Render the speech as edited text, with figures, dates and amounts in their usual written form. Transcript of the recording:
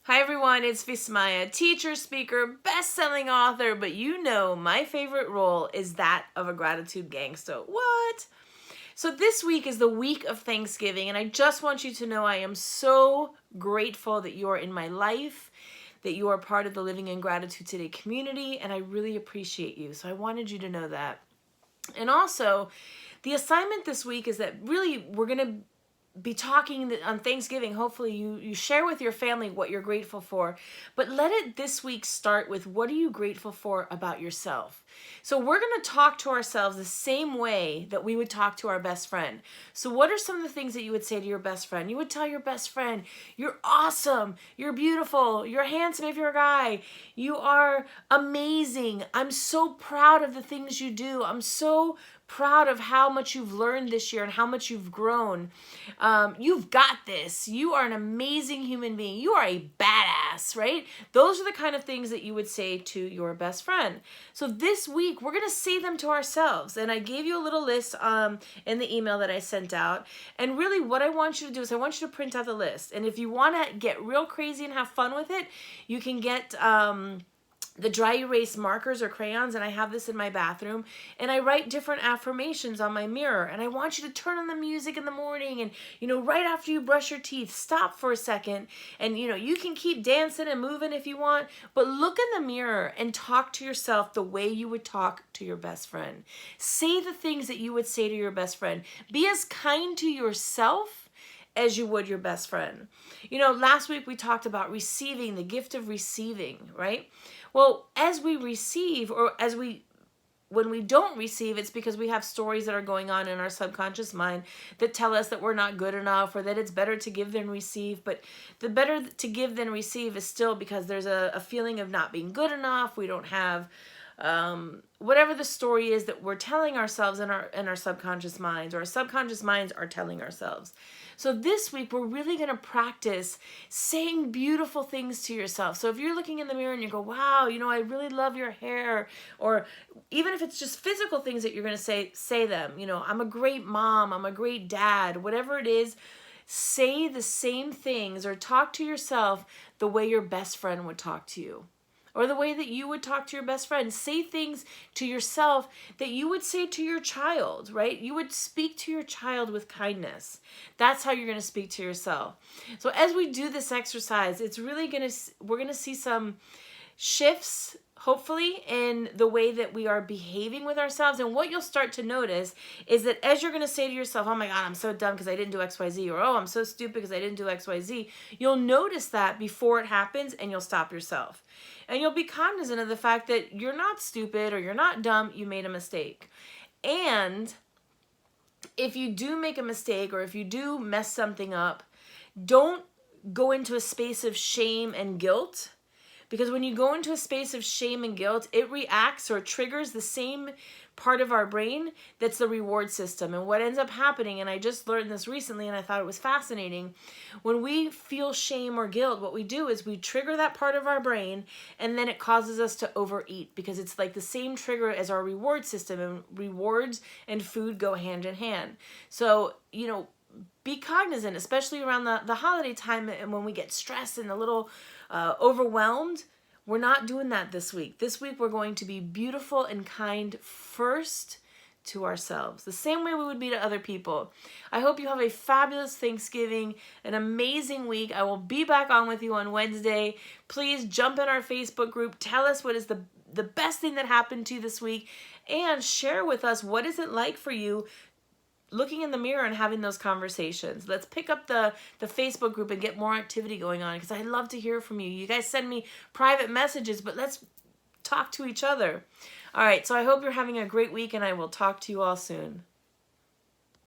Hi everyone, it's Vismaya, teacher, speaker, best-selling author, but you know my favorite role is that of a gratitude gangster. What? So this week is the week of Thanksgiving, and I just want you to know I am so grateful that you are in my life, that you are part of the Living in Gratitude Today community, and I really appreciate you. So I wanted you to know that. And also, the assignment this week is that really we're going to be talking on Thanksgiving. Hopefully you share with your family what you're grateful for, but let it this week start with what are you grateful for about yourself. So we're going to talk to ourselves the same way that we would talk to our best friend. So what are some of the things that you would say to your best friend? You would tell your best friend, you're awesome, you're beautiful, you're handsome if you're a guy, you are amazing, I'm so proud of the things you do, I'm so proud of how much you've learned this year and how much you've grown. You've got this. You are an amazing human being. You are a badass, right? Those are the kind of things that you would say to your best friend. So this week, we're going to say them to ourselves. And I gave you a little list in the email that I sent out. And really what I want you to do is I want you to print out the list. And if you want to get real crazy and have fun with it, you can get the dry erase markers or crayons, and I have this in my bathroom, and I write different affirmations on my mirror, and I want you to turn on the music in the morning, and right after you brush your teeth, stop for a second, and you can keep dancing and moving if you want, but look in the mirror and talk to yourself the way you would talk to your best friend. Say the things that you would say to your best friend. Be as kind to yourself as you would your best friend. Last week we talked about receiving, the gift of receiving, right? Well, as we receive, or when we don't receive, it's because we have stories that are going on in our subconscious mind that tell us that we're not good enough, or that it's better to give than receive. But the better to give than receive is still because there's a feeling of not being good enough. We don't have whatever the story is that we're telling ourselves in our subconscious minds, or our subconscious minds are telling ourselves. So this week we're really going to practice saying beautiful things to yourself. So if you're looking in the mirror and you go, wow, I really love your hair, or even if it's just physical things that you're going to say them. I'm a great mom, I'm a great dad, whatever it is. Say the same things or talk to yourself the way your best friend would talk to you, or the way that you would talk to your best friend. Say things to yourself that you would say to your child, right? You would speak to your child with kindness. That's how you're going to speak to yourself. So as we do this exercise, it's really we're going to see some shifts, hopefully, in the way that we are behaving with ourselves. And what you'll start to notice is that as you're going to say to yourself, oh my God, I'm so dumb because I didn't do XYZ, or oh, I'm so stupid because I didn't do XYZ, you'll notice that before it happens, and you'll stop yourself. And you'll be cognizant of the fact that you're not stupid or you're not dumb, you made a mistake. And if you do make a mistake, or if you do mess something up, don't go into a space of shame and guilt. Because when you go into a space of shame and guilt, it reacts or triggers the same part of our brain that's the reward system. And what ends up happening, and I just learned this recently and I thought it was fascinating, when we feel shame or guilt, what we do is we trigger that part of our brain, and then it causes us to overeat, because it's like the same trigger as our reward system, and rewards and food go hand in hand. So, be cognizant, especially around the holiday time, and when we get stressed and a little overwhelmed. We're not doing that this week. This week we're going to be beautiful and kind first to ourselves, the same way we would be to other people. I hope you have a fabulous Thanksgiving, an amazing week. I will be back on with you on Wednesday. Please jump in our Facebook group. Tell us what is the best thing that happened to you this week, and share with us what is it like for you looking in the mirror and having those conversations. Let's pick up the Facebook group and get more activity going on, because I love to hear from you. You guys send me private messages, but let's talk to each other. All right, so I hope you're having a great week, and I will talk to you all soon.